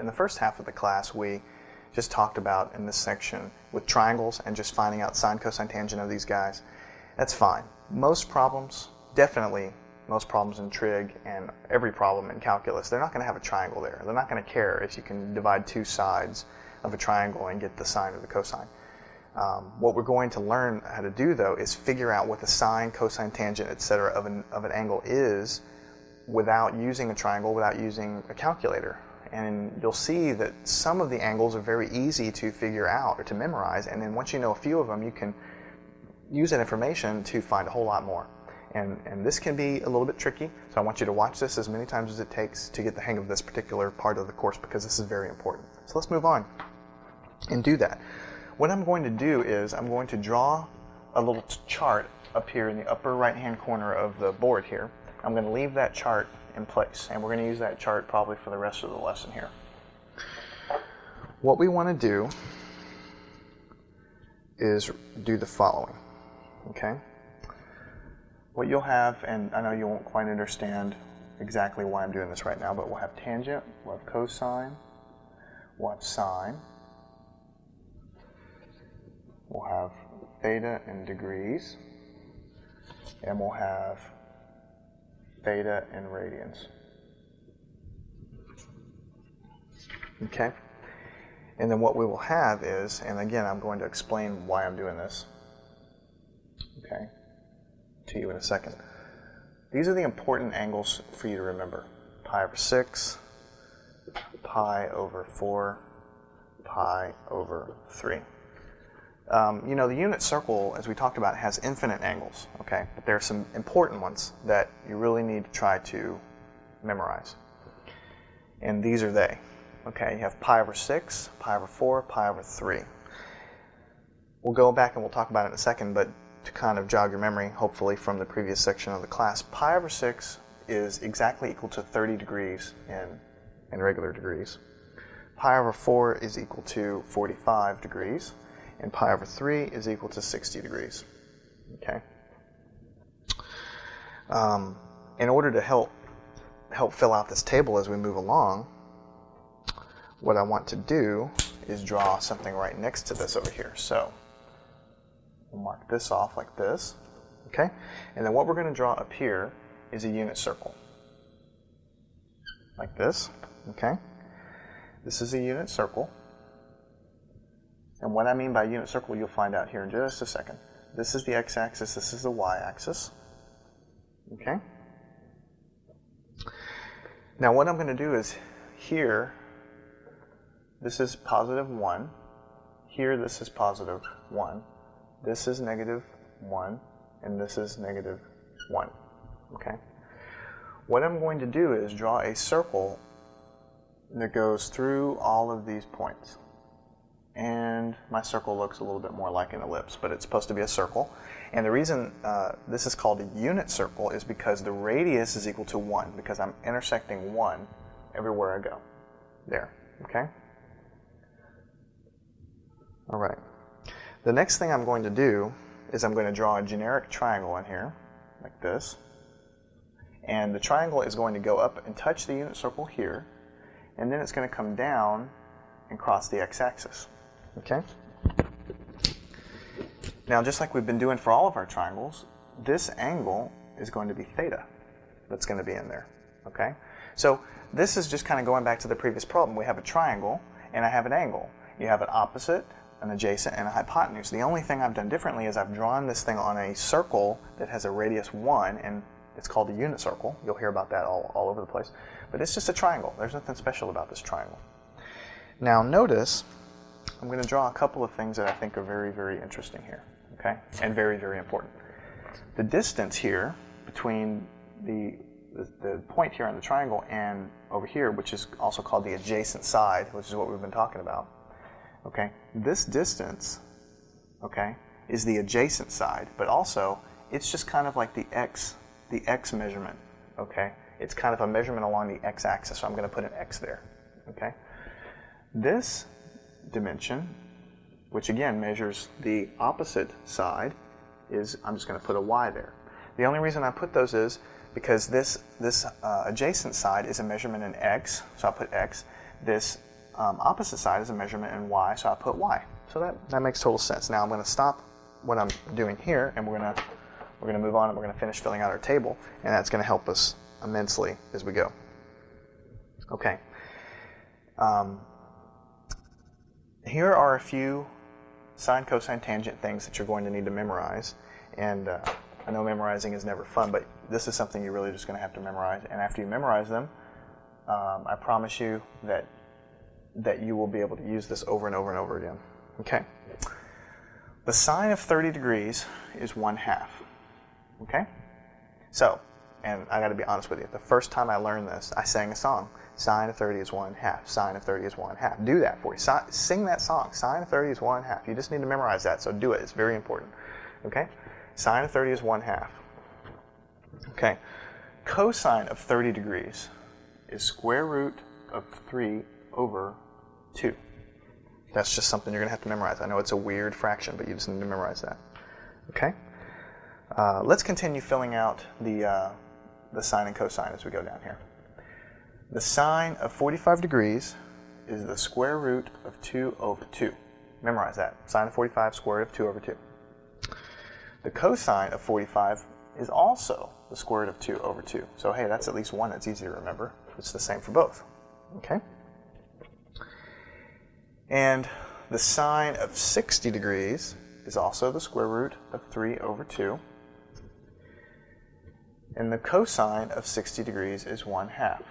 in the first half of the class, we just talked about in this section with triangles and just finding out sine, cosine, tangent of these guys. That's fine. Most problems, definitely most problems in trig and every problem in calculus, they're not going to have a triangle there. They're not going to care if you can divide two sides of a triangle and get the sine or the cosine. What we're going to learn how to do, though, is figure out what the sine, cosine, tangent, etc. of an angle is without using a triangle, without using a calculator. And you'll see that some of the angles are very easy to figure out or to memorize, and then once you know a few of them, you can use that information to find a whole lot more. And this can be a little bit tricky, so I want you to watch this as many times as it takes to get the hang of this particular part of the course, because this is very important. So let's move on and do that. What I'm going to do is I'm going to draw a little chart up here in the upper right-hand corner of the board here. I'm going to leave that chart in place, and we're going to use that chart probably for the rest of the lesson here. What we want to do is do the following, okay? What you'll have, and I know you won't quite understand exactly why I'm doing this right now, but we'll have tangent, we'll have cosine, we'll have sine, we'll have theta in degrees, and we'll have theta in radians. Okay? And then what we will have is, and again, I'm going to explain why I'm doing this, okay, to you in a second. These are the important angles for you to remember. Pi over 6, pi over 4, pi over 3. You know, the unit circle, as we talked about, has infinite angles, okay? But there are some important ones that you really need to try to memorize. And these are they. Okay, you have pi over 6, pi over 4, pi over 3. We'll go back and we'll talk about it in a second, but to kind of jog your memory, hopefully, from the previous section of the class, pi over 6 is exactly equal to 30 degrees in regular degrees. Pi over 4 is equal to 45 degrees. And pi over 3 is equal to 60 degrees. Okay. In order to help fill out this table as we move along, what I want to do is draw something right next to this over here. So we'll mark this off like this. Okay. And then what we're going to draw up here is a unit circle. Like this. Okay. This is a unit circle. And what I mean by unit circle, you'll find out here in just a second. This is the x-axis, this is the y-axis. Okay? Now what I'm going to do is here, this is positive 1. Here this is positive 1. This is negative 1. And this is negative 1. Okay? What I'm going to do is draw a circle that goes through all of these points. And my circle looks a little bit more like an ellipse, but it's supposed to be a circle. And the reason this is called a unit circle is because the radius is equal to 1, because I'm intersecting 1 everywhere I go. There, okay? All right. The next thing I'm going to do is I'm going to draw a generic triangle in here, like this. And the triangle is going to go up and touch the unit circle here, and then it's going to come down and cross the x-axis. Okay? Now, just like we've been doing for all of our triangles, this angle is going to be theta that's going to be in there. Okay? So this is just kind of going back to the previous problem. We have a triangle and I have an angle. You have an opposite, an adjacent, and a hypotenuse. The only thing I've done differently is I've drawn this thing on a circle that has a radius 1, and it's called a unit circle. You'll hear about that all over the place. But it's just a triangle. There's nothing special about this triangle. Now notice, I'm going to draw a couple of things that I think are very, very interesting here, okay, and very, very important. The distance here between the point here on the triangle and over here, which is also called the adjacent side, which is what we've been talking about, okay, this distance, okay, is the adjacent side, but also it's just kind of like the x measurement, okay? It's kind of a measurement along the x-axis, so I'm going to put an x there, okay? This dimension, which again measures the opposite side, is, I'm just going to put a y there. The only reason I put those is because this adjacent side is a measurement in x, so I'll put x. This opposite side is a measurement in y, so I put y. So that makes total sense. Now I'm going to stop what I'm doing here, and we're going to move on, and we're going to finish filling out our table, and that's going to help us immensely as we go. Okay. Here are a few sine, cosine, tangent things that you're going to need to memorize, and I know memorizing is never fun, but this is something you're really just going to have to memorize, and after you memorize them, I promise you that you will be able to use this over and over and over again. Okay? The sine of 30 degrees is 1/2. Okay? So, and I got to be honest with you, the first time I learned this, I sang a song. Sine of 30 is 1/2. Sine of 30 is 1/2. Do that for you. Sing that song. Sine of 30 is 1/2. You just need to memorize that, so do it. It's very important. Okay? Sine of 30 is 1/2. Okay. Cosine of 30 degrees is square root of 3 over 2. That's just something you're going to have to memorize. I know it's a weird fraction, but you just need to memorize that. Okay? Let's continue filling out the sine and cosine as we go down here. The sine of 45 degrees is the square root of 2 over 2. Memorize that. Sine of 45, square root of 2 over 2. The cosine of 45 is also the square root of 2 over 2. So hey, that's at least one that's easy to remember. It's the same for both. Okay? And the sine of 60 degrees is also the square root of 3 over 2. And the cosine of 60 degrees is 1/2.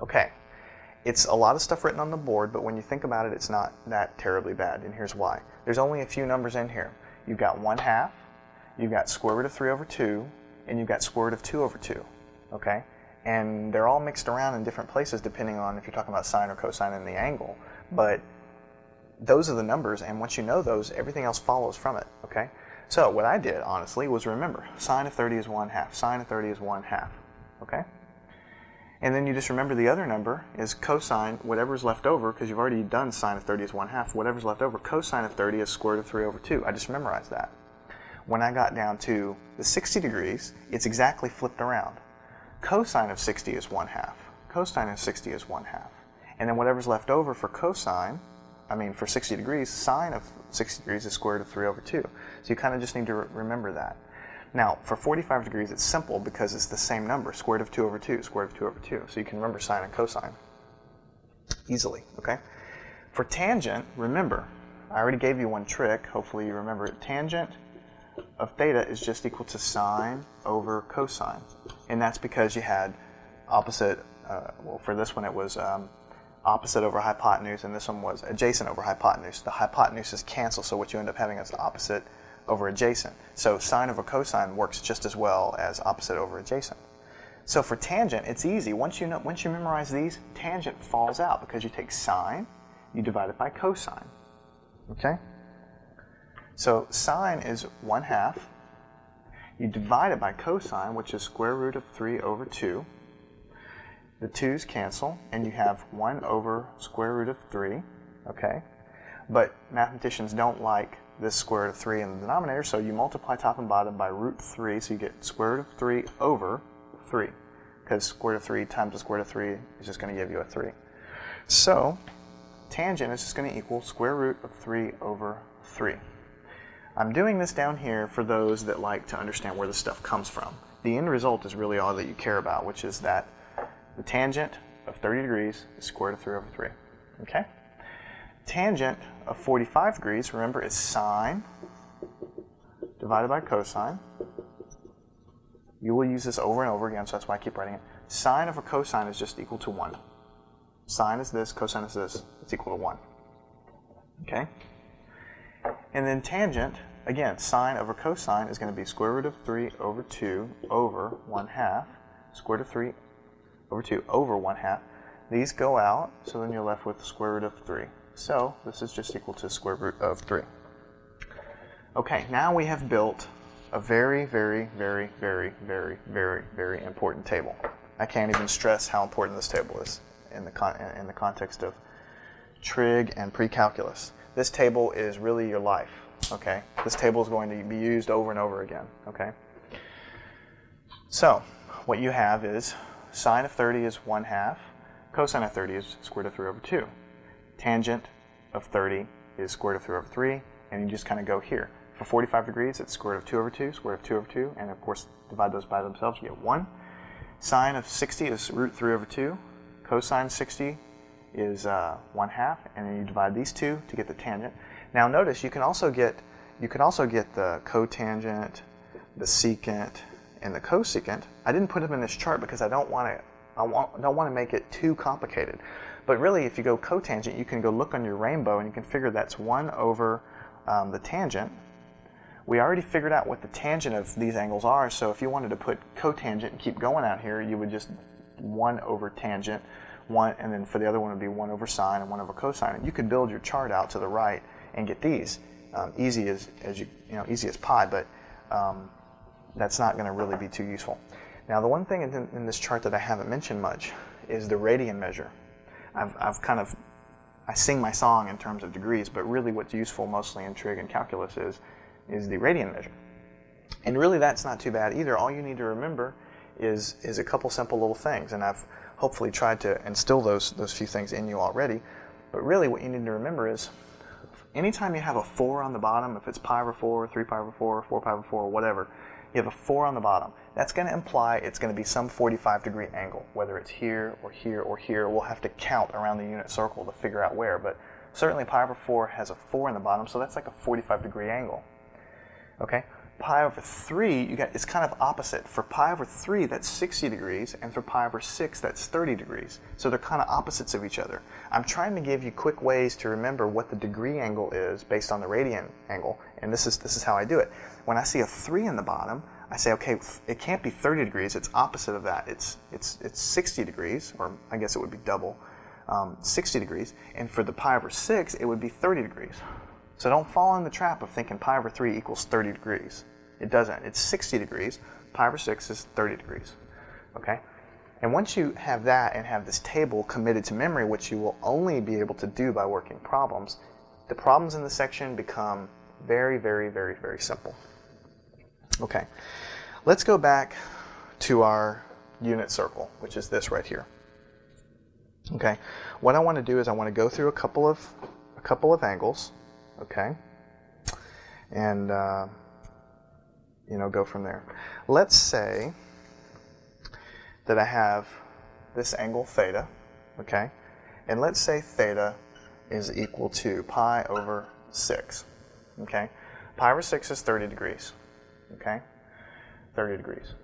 Okay, it's a lot of stuff written on the board, but when you think about it, it's not that terribly bad, and here's why. There's only a few numbers in here. You've got 1/2, you've got square root of 3 over 2, and you've got square root of 2 over 2, okay? And they're all mixed around in different places depending on if you're talking about sine or cosine and the angle, but those are the numbers, and once you know those, everything else follows from it, okay? So what I did, honestly, was remember, sine of 30 is 1/2, sine of 30 is 1/2, okay? And then you just remember the other number is cosine, whatever's left over, because you've already done sine of 30 is 1/2, whatever's left over, cosine of 30 is square root of 3 over 2. I just memorized that. When I got down to the 60 degrees, it's exactly flipped around. Cosine of 60 is 1/2. Cosine of 60 is 1/2. And then whatever's left over for for 60 degrees, sine of 60 degrees is square root of 3 over 2. So you kind of just need to remember that. Now, for 45 degrees, it's simple because it's the same number, square root of 2 over 2, square root of 2 over 2. So you can remember sine and cosine easily, okay? For tangent, remember, I already gave you one trick. Hopefully you remember it. Tangent of theta is just equal to sine over cosine. And that's because you had opposite, well, for this one it was opposite over hypotenuse, and this one was adjacent over hypotenuse. The hypotenuses cancel, so what you end up having is opposite over adjacent. So sine over cosine works just as well as opposite over adjacent. So for tangent, it's easy. Once you memorize these, tangent falls out because you take sine, you divide it by cosine. Okay? So sine is 1/2. You divide it by cosine, which is square root of 3 over 2. The 2's cancel, and you have 1 over square root of 3. Okay? But mathematicians don't like this square root of 3 in the denominator, so you multiply top and bottom by root 3, so you get square root of 3 over 3, because square root of 3 times the square root of 3 is just going to give you a 3. So tangent is just going to equal square root of 3 over 3. I'm doing this down here for those that like to understand where this stuff comes from. The end result is really all that you care about, which is that the tangent of 30 degrees is square root of 3 over 3. Okay? Tangent of 45 degrees, remember, is sine divided by cosine. You will use this over and over again, so that's why I keep writing it. Sine over cosine is just equal to 1. Sine is this, cosine is this. It's equal to 1. Okay? And then tangent, again, sine over cosine is going to be square root of 3 over 2 over 1/2. Square root of 3 over 2 over 1/2. These go out, so then you're left with the square root of 3. So this is just equal to square root of 3. Okay, now we have built a very, very, very, very, very, very, very important table. I can't even stress how important this table is in the context of trig and pre-calculus. This table is really your life, okay? This table is going to be used over and over again, okay? So what you have is sine of 30 is 1/2. Cosine of 30 is square root of 3 over 2. tangent of 30 is square root of 3 over 3, and you just kind of go here. For 45 degrees, it's square root of 2 over 2, square root of 2 over 2, and of course, divide those by themselves, you get 1. Sine of 60 is root 3 over 2. Cosine 60 is 1/2, and then you divide these two to get the tangent. Now notice you can also get the cotangent, the secant, and the cosecant. I didn't put them in this chart because I don't want to make it too complicated. But really, if you go cotangent, you can go look on your rainbow and you can figure that's 1 over the tangent. We already figured out what the tangent of these angles are, so if you wanted to put cotangent and keep going out here, you would just 1 over tangent, 1, and then for the other one it would be 1 over sine and 1 over cosine. And you could build your chart out to the right and get these easy as pie, but that's not going to really be too useful. Now, the one thing in this chart that I haven't mentioned much is the radian measure. I sing my song in terms of degrees, but really what's useful mostly in trig and calculus is the radian measure. And really that's not too bad either. All you need to remember is a couple simple little things, and I've hopefully tried to instill those few things in you already. But really what you need to remember is anytime you have a 4 on the bottom, if it's pi over 4, 3 pi over 4, 4 pi over 4, whatever, you have a 4 on the bottom. That's going to imply it's going to be some 45-degree angle, whether it's here or here or here. We'll have to count around the unit circle to figure out where, but certainly pi over 4 has a 4 in the bottom, so that's like a 45-degree angle. Okay? Pi over 3, it's kind of opposite. For pi over 3, that's 60 degrees, and for pi over 6, that's 30 degrees. So they're kind of opposites of each other. I'm trying to give you quick ways to remember what the degree angle is based on the radian angle, and this is how I do it. When I see a 3 in the bottom, I say, okay, it can't be 30 degrees. It's opposite of that. It's 60 degrees, or I guess it would be double, 60 degrees. And for the pi over 6, it would be 30 degrees. So don't fall in the trap of thinking pi over 3 equals 30 degrees. It doesn't. It's 60 degrees. Pi over 6 is 30 degrees. Okay? And once you have that and have this table committed to memory, which you will only be able to do by working problems, the problems in this section become very, very, very, very simple. Okay. Let's go back to our unit circle, which is this right here. Okay. What I want to do is I want to go through a couple of angles. Okay. And go from there. Let's say that I have this angle theta, okay? And let's say theta is equal to pi over 6, okay? Pi over 6 is 30 degrees, okay? 30 degrees.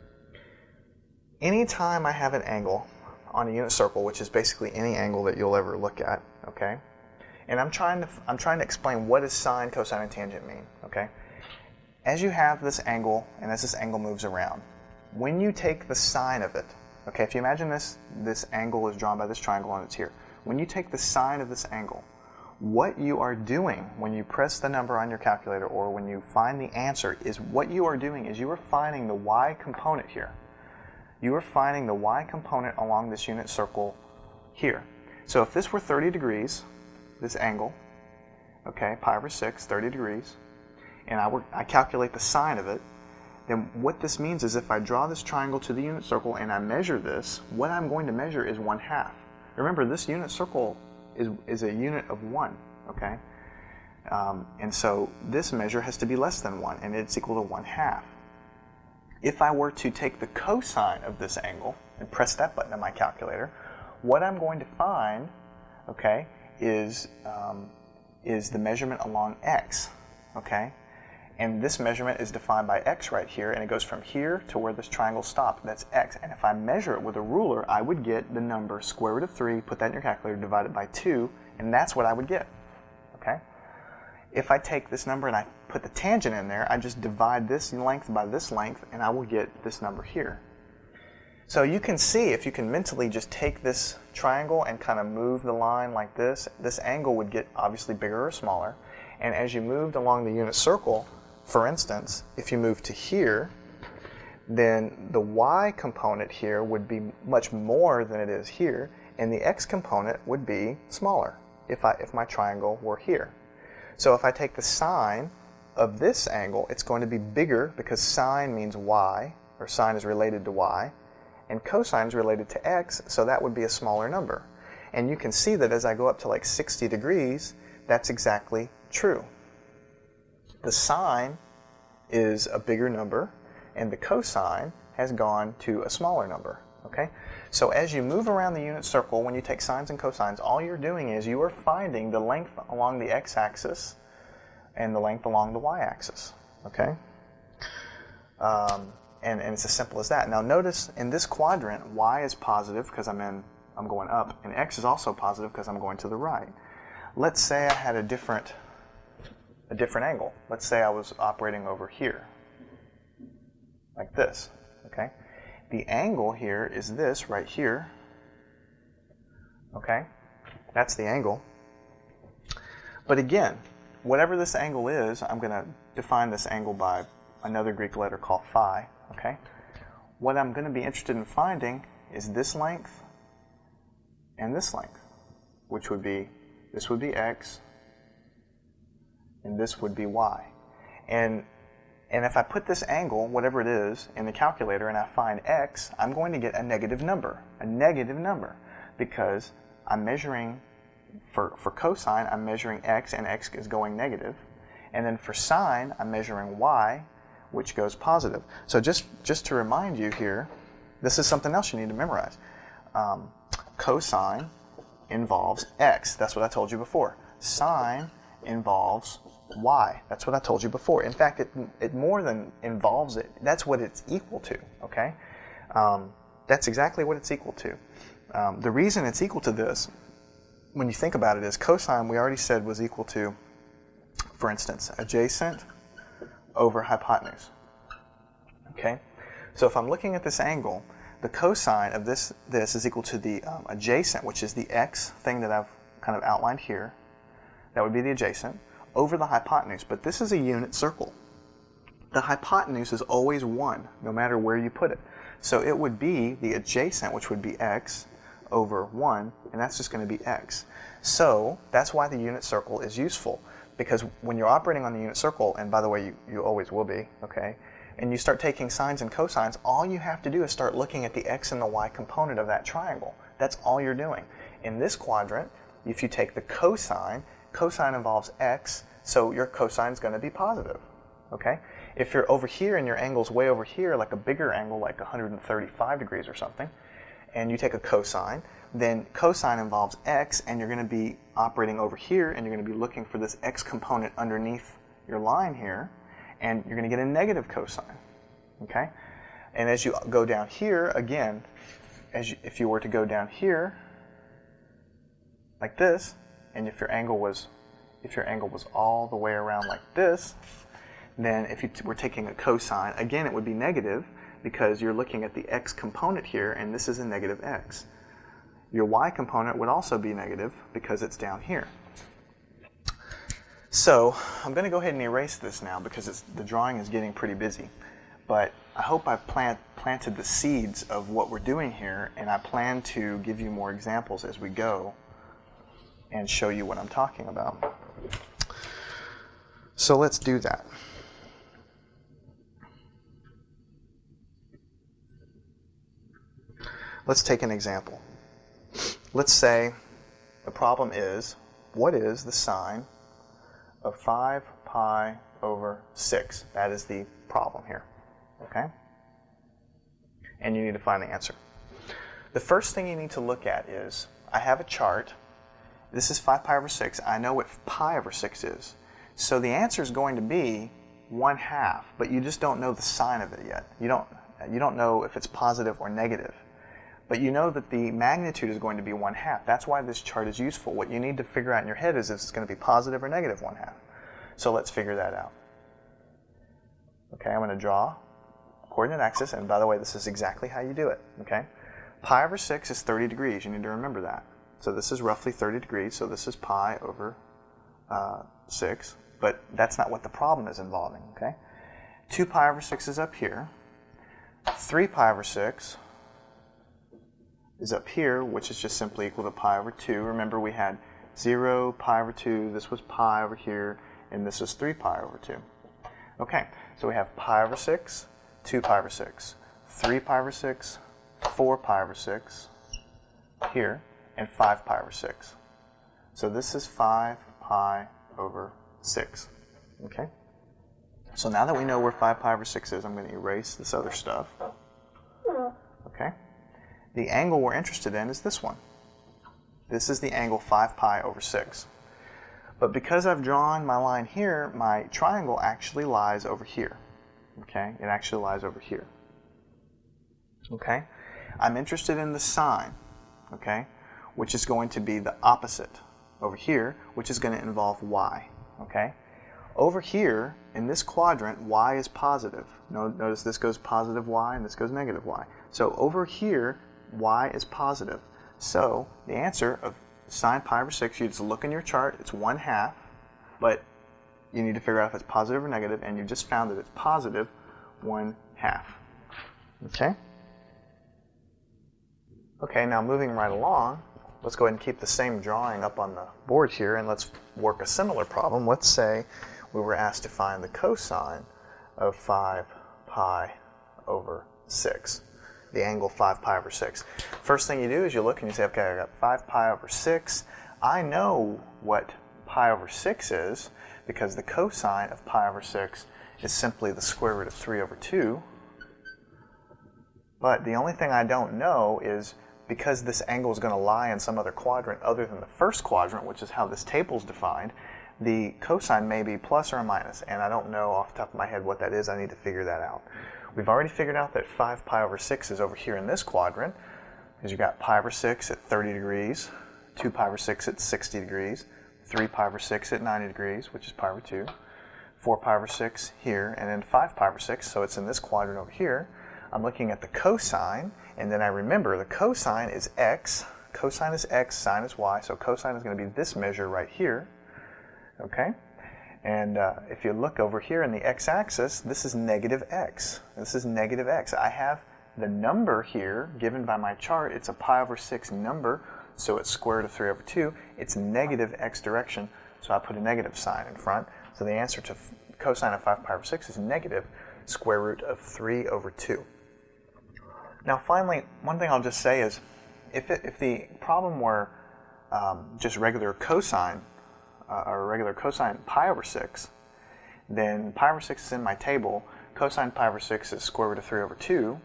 Anytime I have an angle on a unit circle, which is basically any angle that you'll ever look at, okay? And I'm trying to explain what does sine, cosine, and tangent mean, okay? As you have this angle, and as this angle moves around, when you take the sine of it, okay, if you imagine this angle is drawn by this triangle and it's here. When you take the sine of this angle, what you are doing when you press the number on your calculator or when you find the answer is what you are doing is you are finding the y component here. You are finding the y component along this unit circle here. So if this were 30 degrees, this angle, okay, pi over 6, 30 degrees, and I calculate the sine of it, then what this means is if I draw this triangle to the unit circle and I measure this, what I'm going to measure is 1/2. Remember, this unit circle is a unit of 1, okay? And so this measure has to be less than 1, and it's equal to 1/2. If I were to take the cosine of this angle and press that button on my calculator, what I'm going to find, okay, is the measurement along x, okay? And this measurement is defined by x right here, and it goes from here to where this triangle stopped. That's x. And if I measure it with a ruler, I would get the number square root of 3, put that in your calculator, divide it by 2, and that's what I would get. Okay? If I take this number and I put the tangent in there, I just divide this length by this length, and I will get this number here. So you can see, if you can mentally just take this triangle and kind of move the line like this angle would get obviously bigger or smaller. And as you moved along the unit circle, for instance, if you move to here, then the y component here would be much more than it is here, and the x component would be smaller if my triangle were here. So if I take the sine of this angle, it's going to be bigger because sine means y, or sine is related to y, and cosine is related to x, so that would be a smaller number. And you can see that as I go up to like 60 degrees, that's exactly true. The sine is a bigger number, and the cosine has gone to a smaller number. Okay? So as you move around the unit circle, when you take sines and cosines, all you're doing is you are finding the length along the x-axis and the length along the y-axis. Okay? And it's as simple as that. Now notice in this quadrant, y is positive because I'm going up, and x is also positive because I'm going to the right. Let's say I had a different angle. Let's say I was operating over here, like this. Okay? The angle here is this right here. Okay? That's the angle. But again, whatever this angle is, I'm going to define this angle by another Greek letter called phi. Okay? What I'm going to be interested in finding is this length and this length, which would be, this would be x, and this would be y. And if I put this angle, whatever it is, in the calculator and I find x, I'm going to get a negative number, because I'm measuring, for cosine, I'm measuring x, and x is going negative. And then for sine, I'm measuring y, which goes positive. So just to remind you here, this is something else you need to memorize. Cosine involves x. That's what I told you before. Sine involves y. That's what I told you before. In fact, it more than involves it. That's what it's equal to. Okay? That's exactly what it's equal to. The reason it's equal to this, when you think about it, is cosine, we already said, was equal to, for instance, adjacent over hypotenuse. Okay? So if I'm looking at this angle, the cosine of this is equal to the adjacent, which is the x thing that I've kind of outlined here. That would be the adjacent, over the hypotenuse. But this is a unit circle. The hypotenuse is always 1, no matter where you put it. So it would be the adjacent, which would be x, over 1, and that's just going to be x. So that's why the unit circle is useful. Because when you're operating on the unit circle, and by the way, you always will be, okay, and you start taking sines and cosines, all you have to do is start looking at the x and the y component of that triangle. That's all you're doing. In this quadrant, if you take the cosine involves x, so your cosine is going to be positive, okay? If you're over here and your angle's way over here, like a bigger angle, like 135 degrees or something, and you take a cosine, then cosine involves x, and you're going to be operating over here, and you're going to be looking for this x component underneath your line here, and you're going to get a negative cosine. Okay? And as you go down here, again, if you were to go down here, like this, and if your angle was all the way around like this, then if you were taking a cosine, again, it would be negative, because you're looking at the x component here, and this is a negative x. Your y component would also be negative because it's down here. So I'm going to go ahead and erase this now because the drawing is getting pretty busy. But I hope I've planted the seeds of what we're doing here, and I plan to give you more examples as we go and show you what I'm talking about. So let's do that. Let's take an example. Let's say the problem is, what is the sine of 5 pi over 6? That is the problem here, okay? And you need to find the answer. The first thing you need to look at is, I have a chart. This is 5 pi over 6. I know what pi over 6 is. So the answer is going to be 1/2, but you just don't know the sign of it yet. You don't know if it's positive or negative. But you know that the magnitude is going to be 1/2. That's why this chart is useful. What you need to figure out in your head is if it's going to be positive or negative 1/2. So let's figure that out. Okay, I'm going to draw coordinate axis, and by the way, this is exactly how you do it. Okay, pi over 6 is 30 degrees. You need to remember that. So this is roughly 30 degrees. So this is pi over 6. But that's not what the problem is involving. Okay, 2 pi over 6 is up here. 3 pi over 6 is up here, which is just simply equal to pi over 2. Remember, we had 0, pi over 2, this was pi over here, and this is 3 pi over 2. Okay, so we have pi over 6, 2 pi over 6, 3 pi over 6, 4 pi over 6 here, and 5 pi over 6. So this is 5 pi over 6. Okay? So now that we know where 5 pi over 6 is, I'm going to erase this other stuff. Okay? The angle we're interested in is this one. This is the angle 5 pi over 6. But because I've drawn my line here, my triangle actually lies over here. Okay? It actually lies over here. Okay? I'm interested in the sine, okay, which is going to be the opposite over here, which is going to involve y. Okay? Over here, in this quadrant, y is positive. Notice this goes positive y and this goes negative y. So over here, y is positive. So the answer of sine pi over 6, you just look in your chart, it's 1/2, but you need to figure out if it's positive or negative, and you just found that it's positive 1/2. Okay? Okay, now moving right along, let's go ahead and keep the same drawing up on the board here, and let's work a similar problem. Let's say we were asked to find the cosine of 5 pi over 6, the angle 5 pi over 6. First thing you do is you look and you say, okay, I got 5 pi over 6. I know what pi over 6 is because the cosine of pi over 6 is simply the square root of 3 over 2. But the only thing I don't know is, because this angle is going to lie in some other quadrant other than the first quadrant, which is how this table is defined, the cosine may be plus or a minus, and I don't know off the top of my head what that is. I need to figure that out. We've already figured out that 5 pi over 6 is over here in this quadrant, because you've got pi over 6 at 30 degrees, 2 pi over 6 at 60 degrees, 3 pi over 6 at 90 degrees, which is pi over 2, 4 pi over 6 here, and then 5 pi over 6, so it's in this quadrant over here. I'm looking at the cosine, and then I remember the cosine is x. Cosine is x, sine is y, so cosine is going to be this measure right here. Okay? And if you look over here in the x-axis, this is negative x. This is negative x. I have the number here given by my chart. It's a pi over 6 number, so it's square root of 3 over 2. It's negative x direction, so I put a negative sign in front. So the answer to cosine of 5 pi over 6 is negative square root of 3 over 2. Now finally, one thing I'll just say is, if the problem were just regular cosine, or regular cosine pi over 6, then pi over 6 is in my table, cosine pi over 6 is square root of 3 over 2,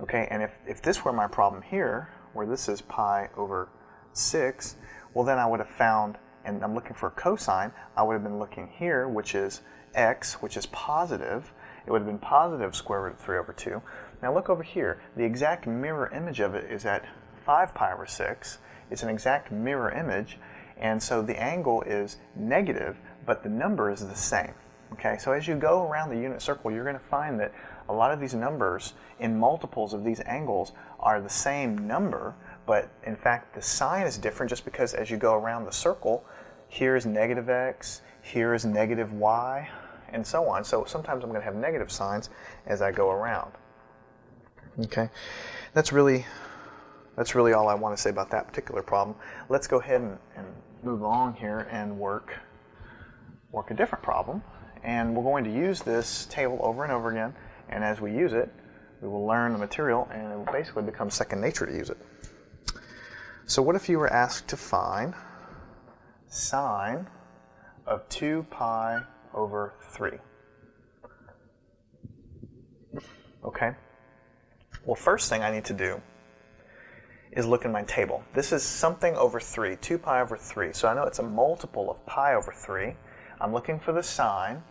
okay, and if this were my problem here, where this is pi over 6, well then I would have found, and I'm looking for cosine, I would have been looking here, which is x, which is positive. It would have been positive square root of 3 over 2. Now look over here. The exact mirror image of it is at 5 pi over 6. It's an exact mirror image, and so the angle is negative, but the number is the same. Okay, so as you go around the unit circle, you're going to find that a lot of these numbers in multiples of these angles are the same number, but in fact the sign is different just because as you go around the circle, here is negative x, here is negative y, and so on. So sometimes I'm going to have negative signs as I go around. Okay, that's really all I want to say about that particular problem. Let's go ahead and move along here and work a different problem. And we're going to use this table over and over again, and as we use it, we will learn the material, and it will basically become second nature to use it. So what if you were asked to find sine of 2 pi over 3? Okay. Well, first thing I need to do is look in my table. This is something over 3, 2 pi over 3. So I know it's a multiple of pi over 3. I'm looking for the sine,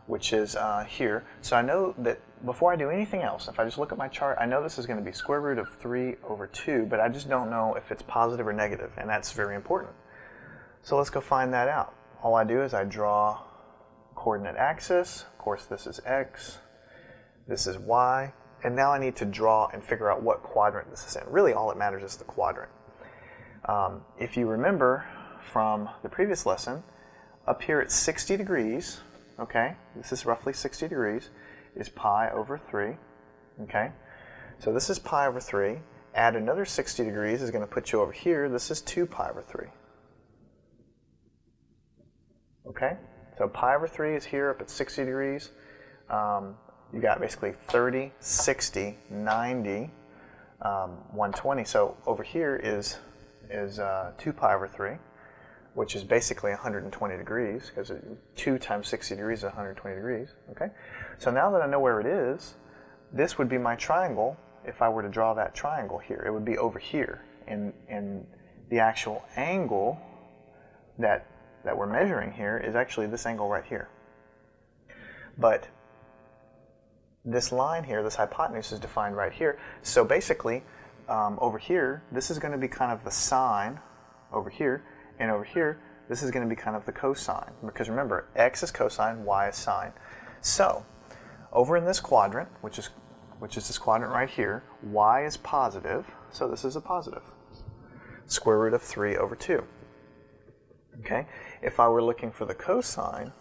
which is here. So I know that before I do anything else, if I just look at my chart, I know this is going to be square root of 3 over 2, but I just don't know if it's positive or negative, and that's very important. So let's go find that out. All I do is I draw coordinate axis. Of course, this is x, this is y. And now I need to draw and figure out what quadrant this is in. Really, all that matters is the quadrant. If you remember from the previous lesson, up here at 60 degrees, okay, this is roughly 60 degrees, is pi over 3, okay? So this is pi over 3. Add another 60 degrees is going to put you over here. This is 2 pi over 3. Okay? So pi over 3 is here up at 60 degrees. You got basically 30, 60, 90, 120. So over here is is 2 pi over 3, which is basically 120 degrees, because 2 times 60 degrees is 120 degrees. Okay? So now that I know where it is, this would be my triangle. If I were to draw that triangle here, it would be over here. And the actual angle that we're measuring here is actually this angle right here. But this line here, this hypotenuse, is defined right here. So basically, over here, this is going to be kind of the sine over here, and over here, this is going to be kind of the cosine. Because remember, x is cosine, y is sine. So, over in this quadrant, which is this quadrant right here, y is positive, so this is a positive. Square root of 3 over 2. Okay? If I were looking for the cosine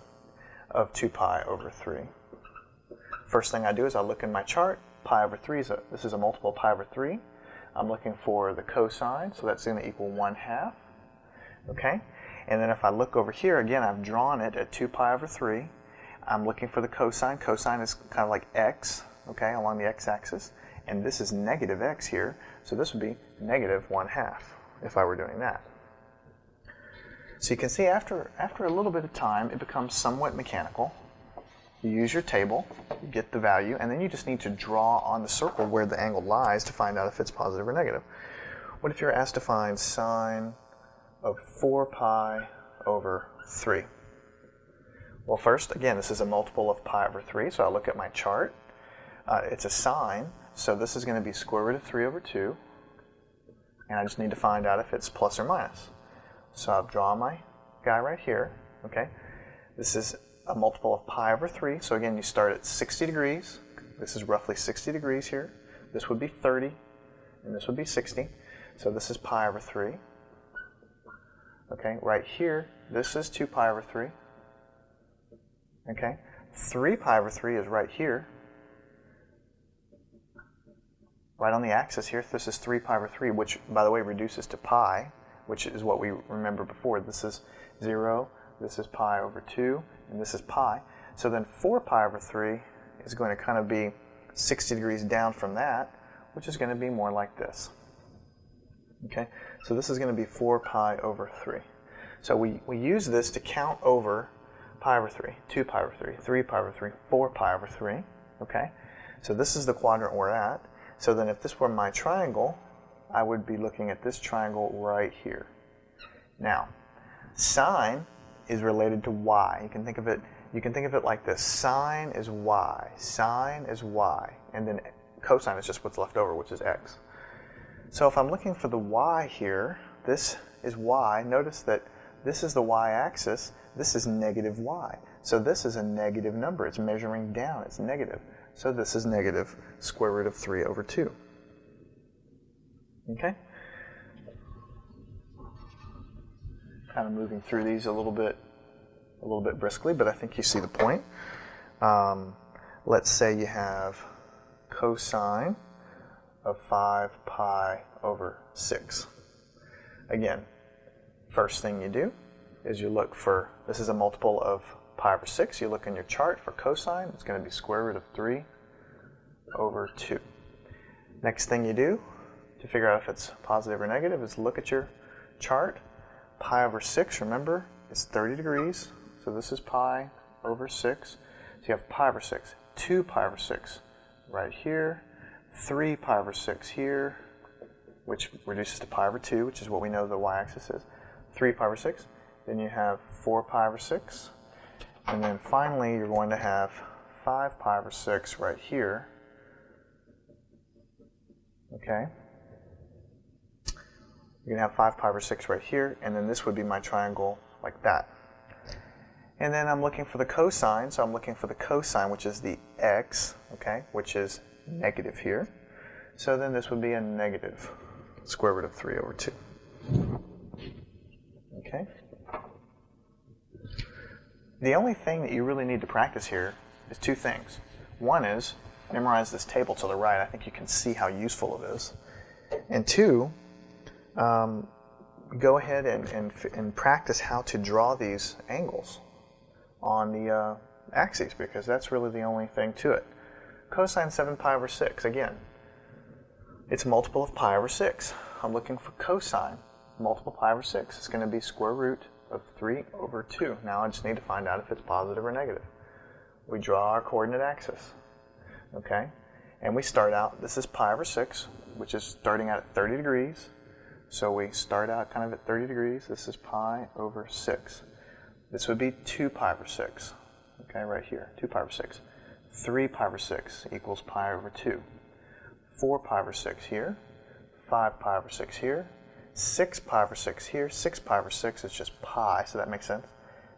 of 2 pi over 3, first thing I do is I look in my chart. Pi over 3 this is a multiple of pi over 3. I'm looking for the cosine, so that's going to equal 1/2. Okay? And then if I look over here, again, I've drawn it at 2 pi over 3. I'm looking for the cosine. Cosine is kind of like x, okay, along the x-axis. And this is negative x here, so this would be negative 1/2 if I were doing that. So you can see after a little bit of time, it becomes somewhat mechanical. You use your table, you get the value, and then you just need to draw on the circle where the angle lies to find out if it's positive or negative. What if you're asked to find sine of 4 pi over 3? Well, first, again, this is a multiple of pi over 3, so I'll look at my chart. It's a sine, so this is going to be square root of 3 over 2, and I just need to find out if it's plus or minus. So I'll draw my guy right here, okay? This is a multiple of pi over 3, so again, you start at 60 degrees. This is roughly 60 degrees here. This would be 30, and this would be 60. So this is pi over 3. Okay, right here, this is 2 pi over 3. Okay, 3 pi over 3 is right here. Right on the axis here, this is 3 pi over 3, which, by the way, reduces to pi, which is what we remember before. This is 0, this is pi over 2, and this is pi. So then 4 pi over 3 is going to kind of be 60 degrees down from that, which is going to be more like this. Okay, so this is going to be 4 pi over 3. So we use this to count over pi over 3, 2 pi over 3, 3 pi over 3, 4 pi over 3. Okay, so this is the quadrant we're at. So then if this were my triangle, I would be looking at this triangle right here. Now, sine is related to y. You can think of it like this. Sine is y, sine is y, and then cosine is just what's left over, which is x. So if I'm looking for the y here, this is y. Notice that this is the y-axis. This is negative y. So this is a negative number. It's measuring down. It's negative. So this is negative square root of 3 over 2. Okay? Kind of moving through these a little bit briskly, but I think you see the point. Let's say you have cosine of 5 pi over 6. Again, first thing you do is you look for, this is a multiple of pi over 6. You look in your chart for cosine. It's going to be square root of 3 over 2. Next thing you do to figure out if it's positive or negative is look at your chart. Pi over 6, remember, is 30 degrees. So this is pi over 6. So you have pi over 6, 2 pi over 6 right here, 3 pi over 6 here, which reduces to pi over 2, which is what we know the y-axis is. 3 pi over 6. Then you have 4 pi over 6. And then finally, you're going to have 5 pi over 6 right here. Okay? You're going to have 5 pi over 6 right here, and then this would be my triangle like that. And then I'm looking for the cosine, so I'm looking for the cosine, which is the x, okay, which is negative here. So then this would be a negative square root of 3 over 2. Okay? The only thing that you really need to practice here is two things. One is memorize this table to the right. I think you can see how useful it is. And two, go ahead and practice how to draw these angles on the axes, because that's really the only thing to it. Cosine 7 pi over 6, again, it's a multiple of pi over 6. I'm looking for cosine. multiple pi over 6. It's going to be square root of 3 over 2. Now I just need to find out if it's positive or negative. We draw our coordinate axis. Okay? And we start out, this is pi over 6, which is starting out at 30 degrees. So we start out kind of at 30 degrees. This is pi over 6. This would be 2 pi over 6. Okay, right here, 2 pi over 6. 3 pi over 6 equals pi over 2. 4 pi over 6 here. 5 pi over 6 here. 6 pi over 6 here. 6 pi over 6 is just pi, so that makes sense.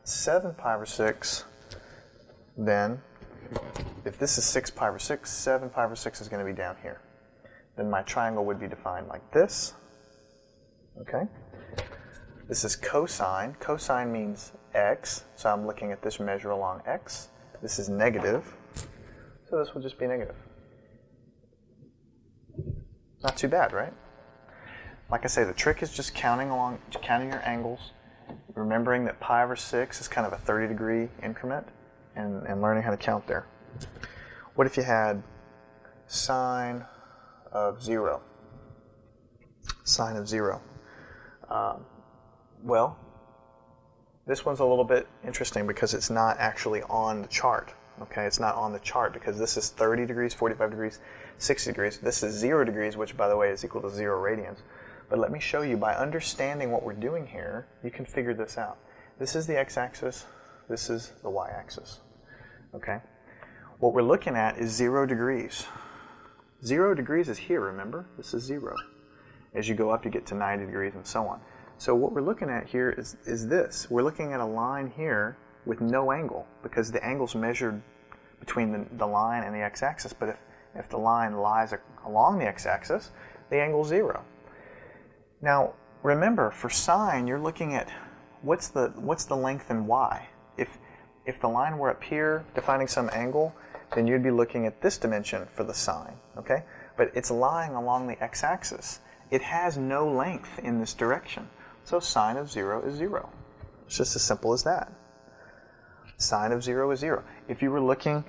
7 pi over 6, then, if this is 6 pi over 6, 7 pi over 6 is going to be down here. Then my triangle would be defined like this. Okay? This is cosine. Cosine means x, so I'm looking at this measure along x. This is negative, so this will just be negative. Not too bad, right? Like I say, the trick is just counting your angles, remembering that pi over 6 is kind of a 30-degree increment, and learning how to count there. What if you had sine of 0? Sine of 0. Well, this one's a little bit interesting because it's not actually on the chart. Okay, it's not on the chart because this is 30 degrees, 45 degrees, 60 degrees. This is 0 degrees, which, by the way, is equal to 0 radians. But let me show you, by understanding what we're doing here, you can figure this out. This is the x-axis. This is the y-axis. Okay? What we're looking at is 0 degrees. 0 degrees is here, remember? This is 0. As you go up, you get to 90 degrees and so on. So what we're looking at here is this. We're looking at a line here with no angle because the angle's measured between the line and the x-axis. But if the line lies along the x-axis, the angle's 0. Now, remember, for sine, you're looking at what's the length in y. If the line were up here defining some angle, then you'd be looking at this dimension for the sine, okay? But it's lying along the x-axis. It has no length in this direction. So sine of 0 is 0. It's just as simple as that. Sine of 0 is 0. If you were looking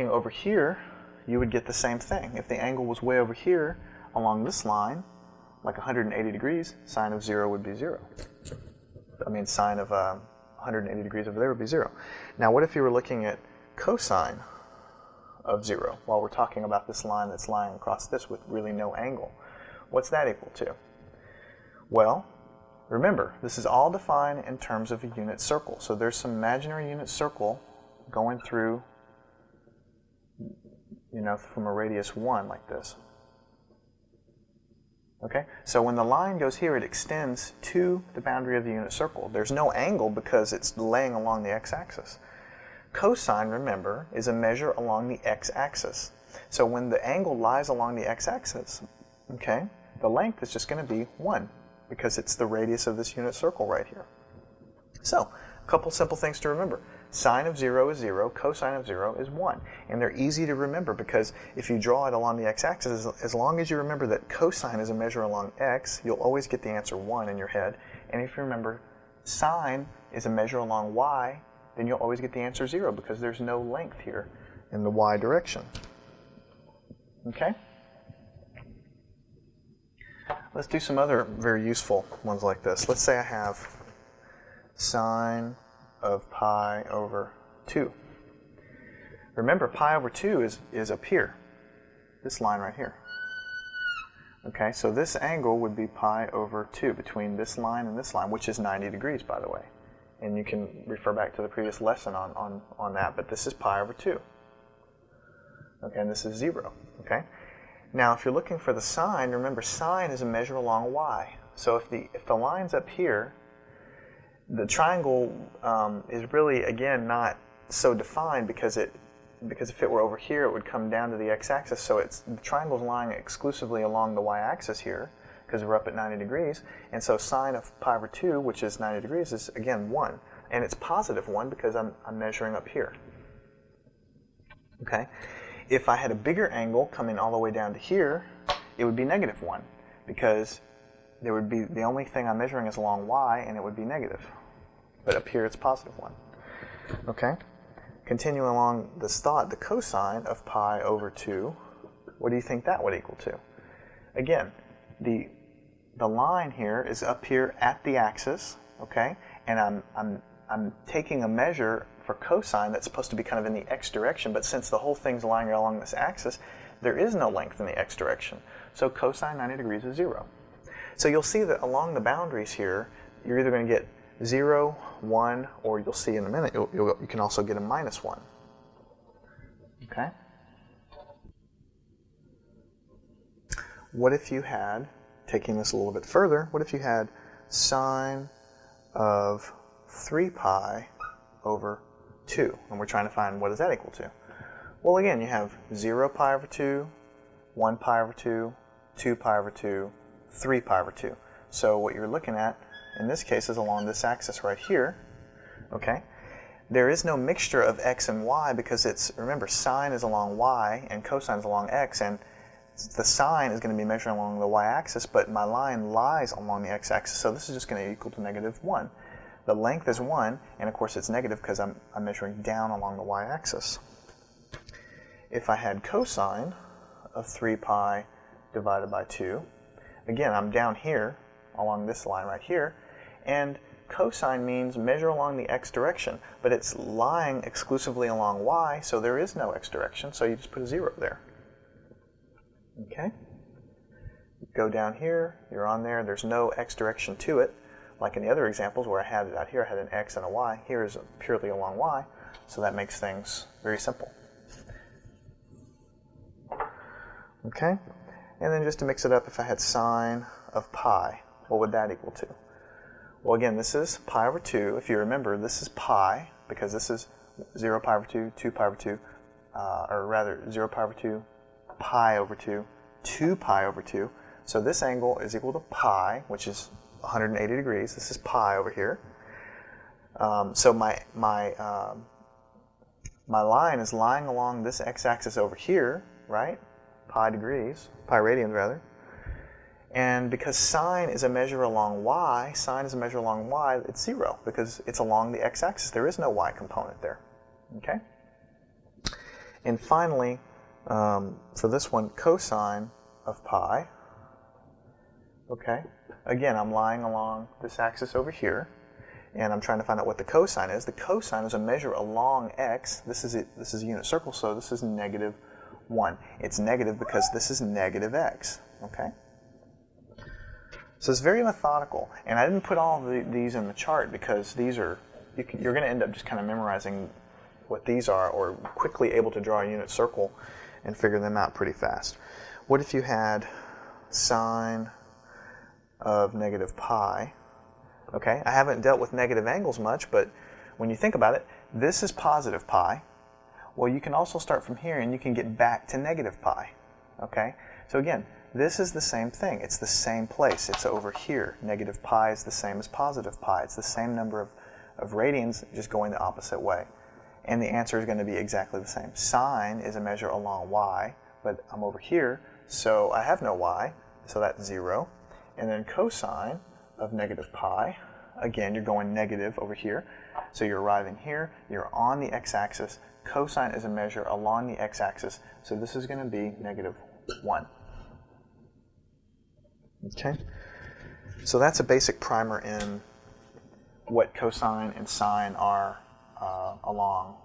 over here, you would get the same thing. If the angle was way over here along this line, like 180 degrees, sine of 0 would be 0. I mean, sine of 180 degrees over there would be 0. Now, what if you were looking at cosine of 0 while we're talking about this line that's lying across this with really no angle? What's that equal to? Well, remember, this is all defined in terms of a unit circle. So there's some imaginary unit circle going through, from a radius 1 like this. Okay? So when the line goes here, it extends to the boundary of the unit circle. There's no angle because it's laying along the x-axis. Cosine, remember, is a measure along the x-axis. So when the angle lies along the x-axis, okay, the length is just going to be 1 because it's the radius of this unit circle right here. So, a couple simple things to remember. Sine of 0 is 0, cosine of 0 is 1. And they're easy to remember because if you draw it along the x-axis, as long as you remember that cosine is a measure along x, you'll always get the answer 1 in your head. And if you remember sine is a measure along y, then you'll always get the answer 0 because there's no length here in the y direction. Okay? Let's do some other very useful ones like this. Let's say I have sine of pi over 2. Remember, pi over 2 is up here, this line right here. Okay, so this angle would be pi over 2 between this line and this line, which is 90 degrees, by the way. And you can refer back to the previous lesson on that, but this is pi over 2. Okay, and this is 0. Okay? Now, if you're looking for the sine, remember, sine is a measure along y. So if the line's up here, the triangle is really, again, not so defined because if it were over here, it would come down to the x-axis. So the triangle's lying exclusively along the y-axis here because we're up at 90 degrees. And so sine of pi over 2, which is 90 degrees, is, again, 1. And it's positive 1 because I'm measuring up here. Okay? If I had a bigger angle coming all the way down to here, it would be negative 1 because there would be, the only thing I'm measuring is along y, and it would be negative. But up here, it's positive 1. Okay? Continuing along this thought, the cosine of pi over 2, what do you think that would equal to? again, the line here is up here at the axis, okay? And I'm taking a measure for cosine that's supposed to be kind of in the x direction, but since the whole thing's lying along this axis, there is no length in the x direction. So cosine 90 degrees is 0. So you'll see that along the boundaries here, you're either going to get 0, 1, or you'll see in a minute, you can also get a minus 1. Okay? What if you had, taking this a little bit further, what if you had sine of 3 pi over 2? And we're trying to find what is that equal to. Well, again, you have 0 pi over 2, 1 pi over 2, 2 pi over 2, 3 pi over 2. So what you're looking at in this case is along this axis right here. Okay? There is no mixture of x and y because it's, remember, sine is along y and cosine is along x, and the sine is going to be measured along the y-axis, but my line lies along the x-axis, so this is just going to equal to negative 1. The length is 1, and of course it's negative because I'm measuring down along the y-axis. If I had cosine of 3 pi divided by 2, again, I'm down here along this line right here, and cosine means measure along the x direction, but it's lying exclusively along y, so there is no x direction, so you just put a 0 there. Okay? Go down here, you're on there, there's no x direction to it, like in the other examples where I had it out here, I had an x and a y. Here is purely along y, so that makes things very simple. Okay? And then just to mix it up, if I had sine of pi, what would that equal to? Well, again, this is pi over 2. If you remember, this is pi, because this is 0 pi over 2, 2 pi over 2, or rather 0 pi over 2, pi over 2, 2 pi over 2. So this angle is equal to pi, which is 180 degrees. This is pi over here. So my line is lying along this x-axis over here, right? Pi radians rather. And because sine is a measure along y, it's 0 because it's along the x-axis. There is no y component there. Okay? And finally, for this one, cosine of pi. Okay? Again, I'm lying along this axis over here, and I'm trying to find out what the cosine is. The cosine is a measure along x. This is a unit circle, so this is negative 1. It's negative because this is negative x. Okay? So it's very methodical, and I didn't put all of these in the chart because these are, you're going to end up just kind of memorizing what these are or quickly able to draw a unit circle and figure them out pretty fast. What if you had sine of negative pi? Okay, I haven't dealt with negative angles much, but when you think about it, this is positive pi. Well, you can also start from here and you can get back to negative pi. Okay, so again, this is the same thing. It's the same place. It's over here. Negative pi is the same as positive pi. It's the same number of radians, just going the opposite way. And the answer is going to be exactly the same. Sine is a measure along y, but I'm over here, so I have no y, so that's 0. And then cosine of negative pi, again, you're going negative over here. So you're arriving here, you're on the x-axis. Cosine is a measure along the x-axis, so this is going to be negative 1. Okay, so that's a basic primer in what cosine and sine are along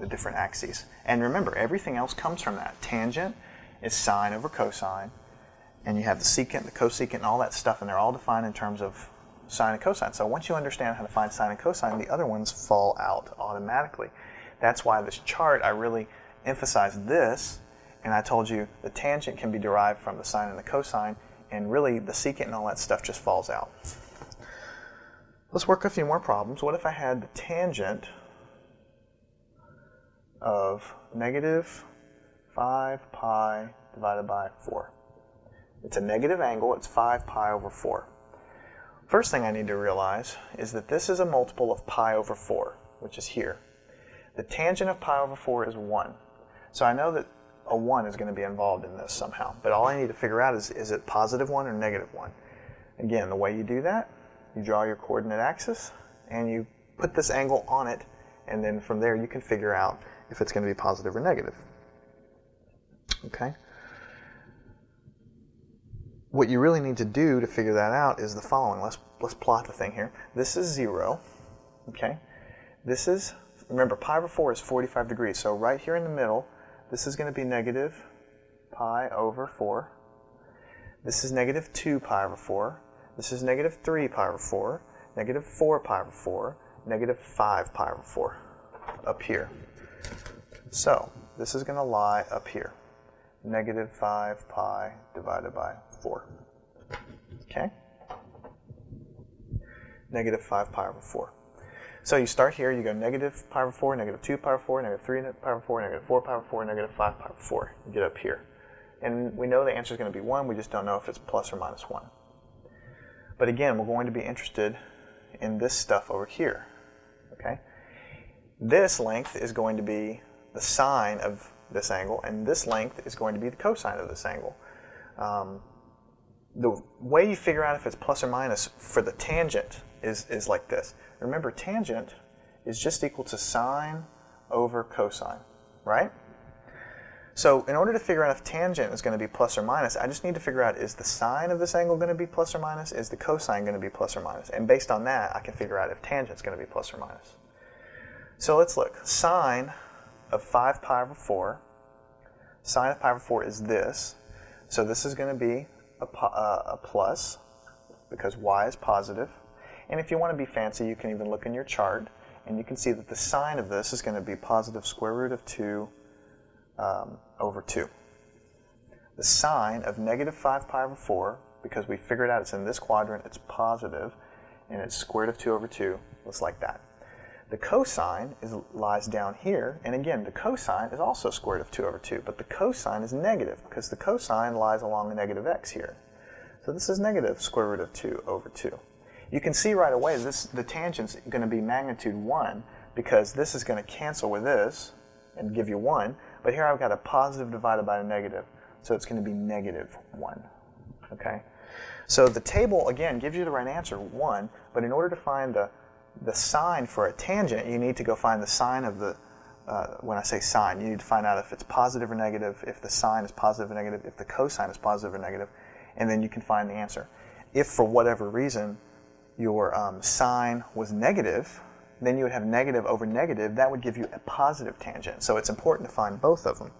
the different axes. And remember, everything else comes from that. Tangent is sine over cosine, and you have the secant, the cosecant, and all that stuff, and they're all defined in terms of sine and cosine. So once you understand how to find sine and cosine, the other ones fall out automatically. That's why this chart, I really emphasized this, and I told you the tangent can be derived from the sine and the cosine, and really the secant and all that stuff just falls out. Let's work a few more problems. What if I had the tangent of negative 5 pi divided by 4? It's a negative angle, it's 5 pi over 4. First thing I need to realize is that this is a multiple of pi over 4, which is here. The tangent of pi over 4 is 1. So I know that a 1 is going to be involved in this somehow. But all I need to figure out is it positive 1 or negative 1? Again, the way you do that, you draw your coordinate axis, and you put this angle on it, and then from there you can figure out if it's going to be positive or negative. Okay? what you really need to do to figure that out is the following. Let's plot the thing here. This is 0, okay? This is, remember, pi over 4 is 45 degrees, so right here in the middle, this is going to be negative pi over 4. This is negative 2 pi over 4. This is negative 3 pi over 4, negative 4 pi over 4, negative 5 pi over 4 up here. So this is going to lie up here. Negative 5 pi divided by 4. Okay? Negative 5 pi over 4. So you start here, you go negative pi over 4, negative 2 pi over 4, negative 3 pi over 4, negative 4 pi over 4, negative 5 pi over 4. You get up here. And we know the answer is going to be 1, we just don't know if it's plus or minus 1. But again, we're going to be interested in this stuff over here. Okay? This length is going to be the sine of this angle, and this length is going to be the cosine of this angle. The way you figure out if it's plus or minus for the tangent is like this. Remember, tangent is just equal to sine over cosine, right? So in order to figure out if tangent is going to be plus or minus, I just need to figure out, is the sine of this angle going to be plus or minus? Is the cosine going to be plus or minus? And based on that, I can figure out if tangent is going to be plus or minus. So let's look. Sine of 5 pi over 4, sine of pi over 4 is this. So this is going to be a plus because y is positive. And if you want to be fancy, you can even look in your chart and you can see that the sine of this is going to be positive square root of 2 over 2. The sine of negative 5 pi over 4, because we figured out it's in this quadrant, it's positive, and it's square root of 2 over 2, looks like that. The cosine lies down here, and again, the cosine is also square root of 2 over 2, but the cosine is negative, because the cosine lies along the negative x here. So this is negative square root of 2 over 2. You can see right away the tangent's going to be magnitude 1, because this is going to cancel with this and give you 1, but here I've got a positive divided by a negative, so it's going to be negative 1. Okay? So the table, again, gives you the right answer, 1, but in order to find the sine for a tangent, you need to go find the sine of the, when I say sine, you need to find out if it's positive or negative, if the sine is positive or negative, if the cosine is positive or negative, and then you can find the answer. If for whatever reason your sine was negative, then you would have negative over negative. That would give you a positive tangent. So it's important to find both of them.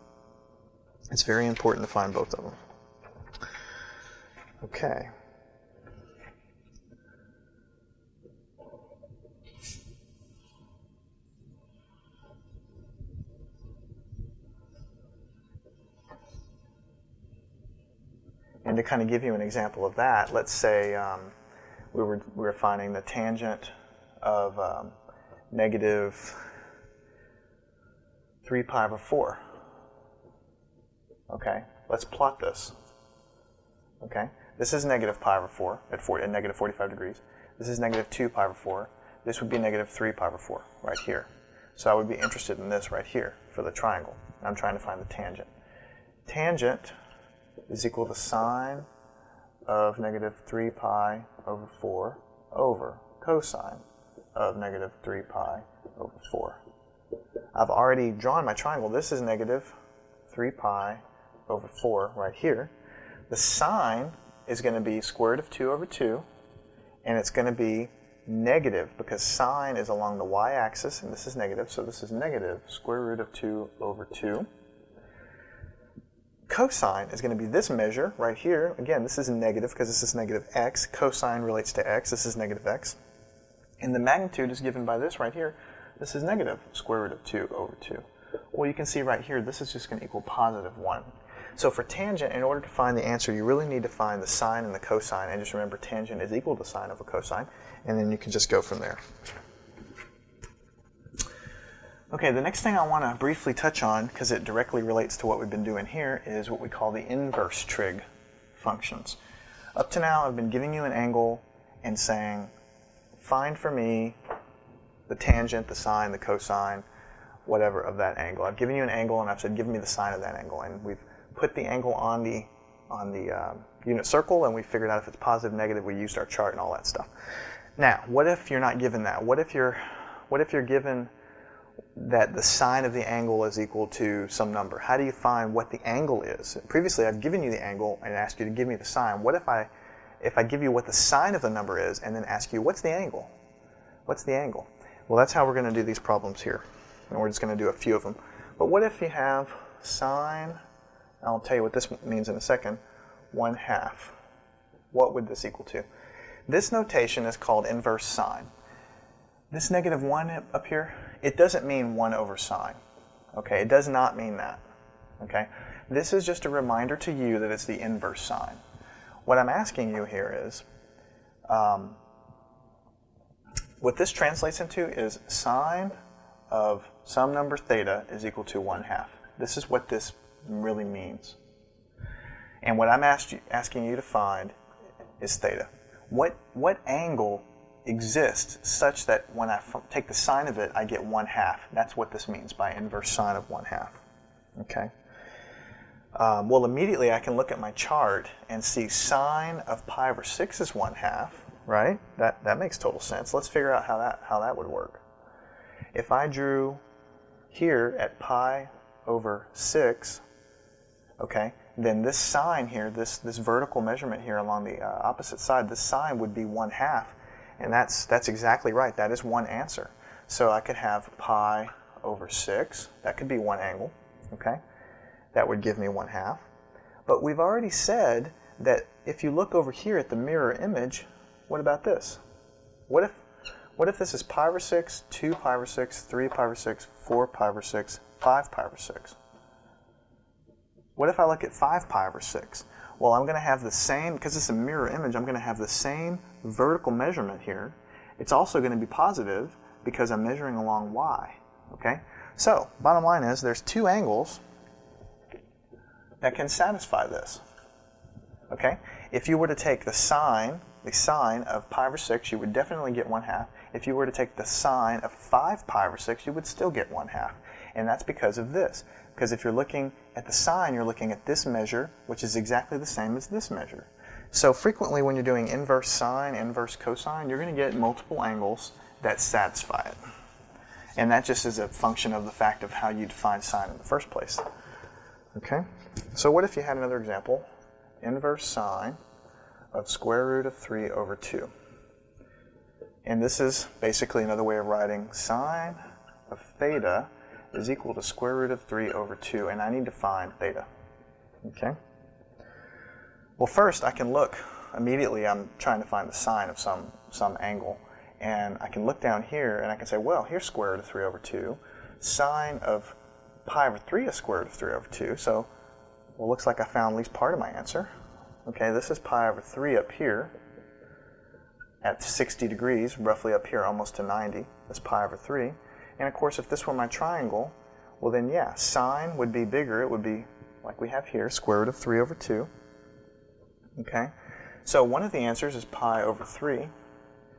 It's very important to find both of them. Okay. And to kind of give you an example of that, let's say we were finding the tangent of negative 3 pi over 4. Okay, let's plot this. Okay, this is negative pi over 4 at negative 45 degrees. This is negative 2 pi over 4. This would be negative 3 pi over 4 right here. So I would be interested in this right here for the triangle. I'm trying to find the tangent. Tangent is equal to sine of negative 3 pi over 4 over cosine of negative 3 pi over 4. I've already drawn my triangle. This is negative 3 pi over 4 right here. The sine is going to be square root of 2 over 2, and it's going to be negative because sine is along the y-axis, and this is negative, so this is negative square root of 2 over 2. Cosine is going to be this measure right here. Again, this is negative because this is negative x. Cosine relates to x. This is negative x. And the magnitude is given by this right here. This is negative square root of 2 over 2. Well, you can see right here, this is just going to equal positive 1. So for tangent, in order to find the answer, you really need to find the sine and the cosine. And just remember, tangent is equal to sine over cosine. And then you can just go from there. Okay, the next thing I want to briefly touch on, because it directly relates to what we've been doing here, is what we call the inverse trig functions. Up to now, I've been giving you an angle and saying, find for me the tangent, the sine, the cosine, whatever of that angle. I've given you an angle and I've said, give me the sine of that angle. And we've put the angle on the unit circle and we figured out if it's positive, negative, we used our chart and all that stuff. Now, what if you're not given that? What if you're given that the sine of the angle is equal to some number. How do you find what the angle is? Previously, I've given you the angle and asked you to give me the sine. What if I give you what the sine of the number is and then ask you, what's the angle? What's the angle? Well, that's how we're going to do these problems here. And we're just going to do a few of them. But what if you have sine, I'll tell you what this means in a second, 1/2. What would this equal to? This notation is called inverse sine. This -1 up here, it doesn't mean 1 over sine. Okay, it does not mean that. Okay, this is just a reminder to you that it's the inverse sine. What I'm asking you here is, what this translates into is sine of some number theta is equal to 1/2. This is what this really means. And what I'm asking you to find is theta. What angle exists such that when I take the sine of it, I get 1/2? That's what this means by inverse sine of 1/2. Okay. Well, immediately I can look at my chart and see sine of pi over 6 is 1/2, right? That makes total sense. Let's figure out how that would work. If I drew here at pi over 6, okay, then this sine here, this vertical measurement here along the opposite side, this sine would be 1/2, and that's exactly right. That is one answer. So I could have pi over 6. That could be one angle, okay? That would give me 1/2. But we've already said that if you look over here at the mirror image, what about this? What if this is pi over 6, 2 pi over 6, 3 pi over 6, 4 pi over 6, 5 pi over 6? What if I look at 5 pi over 6? Well, I'm going to have the same, because it's a mirror image, I'm going to have the same vertical measurement here. It's also going to be positive because I'm measuring along y. Okay? So, bottom line is there's two angles that can satisfy this. Okay? If you were to take the sine of pi over 6, you would definitely get 1/2. If you were to take the sine of 5 pi over 6, you would still get 1/2. And that's because of this. Because if you're looking at the sine, you're looking at this measure, which is exactly the same as this measure. So frequently when you're doing inverse sine, inverse cosine, you're going to get multiple angles that satisfy it. And that just is a function of the fact of how you define sine in the first place. Okay? So what if you had another example? Inverse sine of square root of 3 over 2. And this is basically another way of writing sine of theta is equal to square root of 3 over 2, and I need to find theta. Okay? Well, first I can look, immediately I'm trying to find the sine of some angle, and I can look down here and I can say, well, here's square root of 3 over 2. Sine of pi over 3 is square root of 3 over 2, so well, looks like I found at least part of my answer. Okay, this is pi over 3 up here at 60 degrees, roughly up here almost to 90. That's pi over 3. And of course, if this were my triangle, well then yeah, sine would be bigger. It would be, like we have here, square root of 3 over 2. Okay? So one of the answers is pi over 3.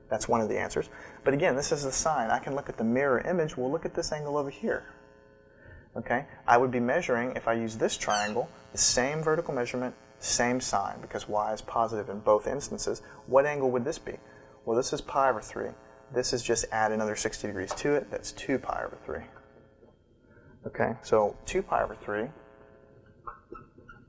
That's one of the answers. But again, this is the sine. I can look at the mirror image. We'll look at this angle over here. Okay? I would be measuring, if I use this triangle, the same vertical measurement, same sine, because y is positive in both instances. What angle would this be? Well, this is pi over 3. This is just add another 60 degrees to it. That's 2 pi over 3. Okay, so 2 pi over 3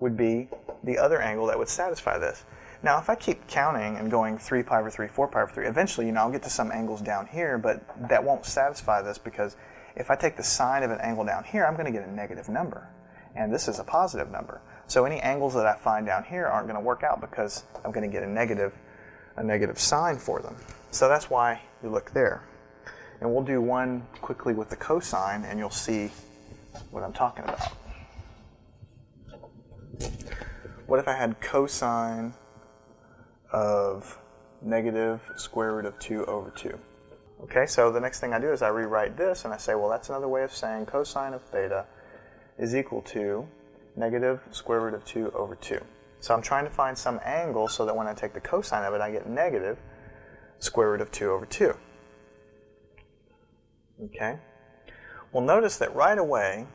would be the other angle that would satisfy this. Now, if I keep counting and going 3 pi over 3, 4 pi over 3, eventually, I'll get to some angles down here, but that won't satisfy this because if I take the sine of an angle down here, I'm going to get a negative number. And this is a positive number. So any angles that I find down here aren't going to work out because I'm going to get a negative sign for them. So that's why you look there. And we'll do one quickly with the cosine, and you'll see what I'm talking about. What if I had cosine of negative square root of 2 over 2? Okay, so the next thing I do is I rewrite this, and I say, well, that's another way of saying cosine of theta is equal to negative square root of 2 over 2. So I'm trying to find some angle so that when I take the cosine of it, I get negative square root of 2 over 2. Okay? Well, notice that right away,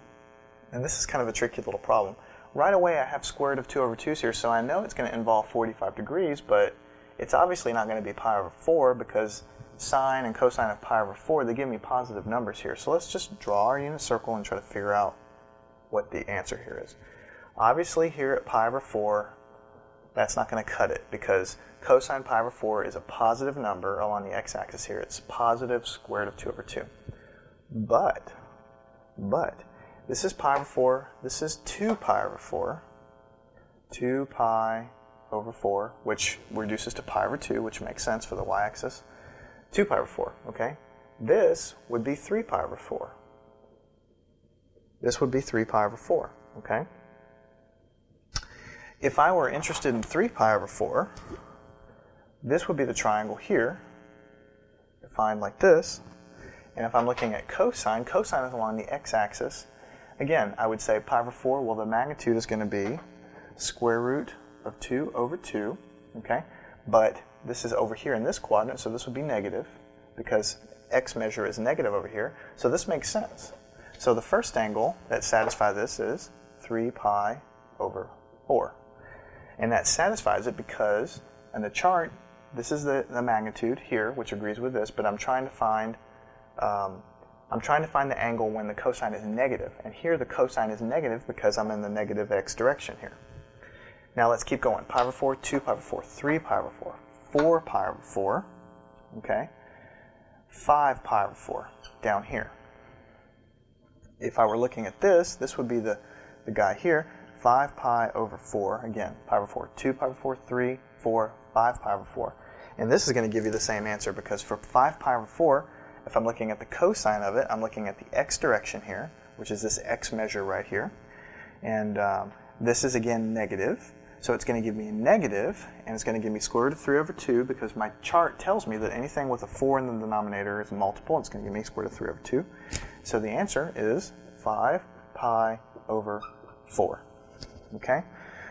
and this is kind of a tricky little problem, right away I have square root of 2 over 2's here, so I know it's going to involve 45 degrees, but it's obviously not going to be pi over 4 because sine and cosine of pi over 4, they give me positive numbers here. So let's just draw our unit circle and try to figure out what the answer here is. Obviously here at pi over 4, that's not going to cut it because cosine pi over 4 is a positive number along the x-axis here. It's positive square root of 2 over 2. But, this is pi over 4, this is 2 pi over 4, 2 pi over 4, which reduces to pi over 2, which makes sense for the y-axis. 2 pi over 4, okay? This would be 3 pi over 4. This would be 3 pi over 4, okay? If I were interested in 3 pi over 4, this would be the triangle here, defined like this. And if I'm looking at cosine, cosine is along the x-axis. Again, I would say pi over 4, well, the magnitude is going to be square root of 2 over 2, okay? But this is over here in this quadrant, so this would be negative because x measure is negative over here. So this makes sense. So the first angle that satisfies this is 3 pi over 4. And that satisfies it because in the chart, this is the magnitude here, which agrees with this, but I'm trying to find the angle when the cosine is negative. And here the cosine is negative because I'm in the negative x direction here. Now let's keep going. Pi over 4, 2 pi over 4, 3 pi over 4, 4 pi over 4, okay? 5 pi over 4 down here. If I were looking at this, this would be the guy here. 5 pi over 4, again, pi over 4, 2 pi over 4, 3, 4, 5 pi over 4. And this is going to give you the same answer because for 5 pi over 4, if I'm looking at the cosine of it, I'm looking at the x direction here, which is this x measure right here. And this is, again, negative. So it's going to give me a negative, and it's going to give me square root of 3 over 2 because my chart tells me that anything with a 4 in the denominator is a multiple. It's going to give me square root of 3 over 2. So the answer is 5 pi over 4. Okay?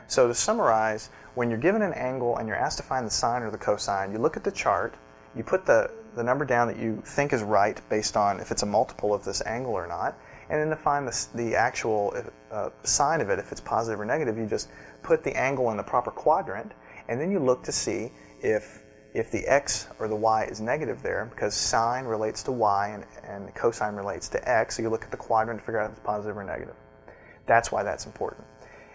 So to summarize, when you're given an angle and you're asked to find the sine or the cosine, you look at the chart, you put the number down that you think is right based on if it's a multiple of this angle or not, and then to find the actual sign of it, if it's positive or negative, you just put the angle in the proper quadrant, and then you look to see if the x or the y is negative there, because sine relates to y and cosine relates to x, so you look at the quadrant to figure out if it's positive or negative. That's why that's important.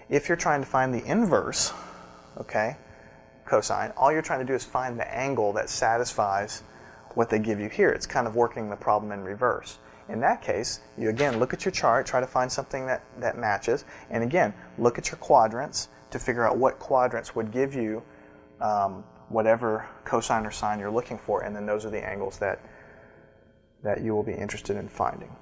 If you're trying to find the inverse, okay, cosine, all you're trying to do is find the angle that satisfies what they give you here. It's kind of working the problem in reverse. In that case, you again look at your chart, try to find something that matches, and again, look at your quadrants to figure out what quadrants would give you whatever cosine or sine you're looking for, and then those are the angles that you will be interested in finding.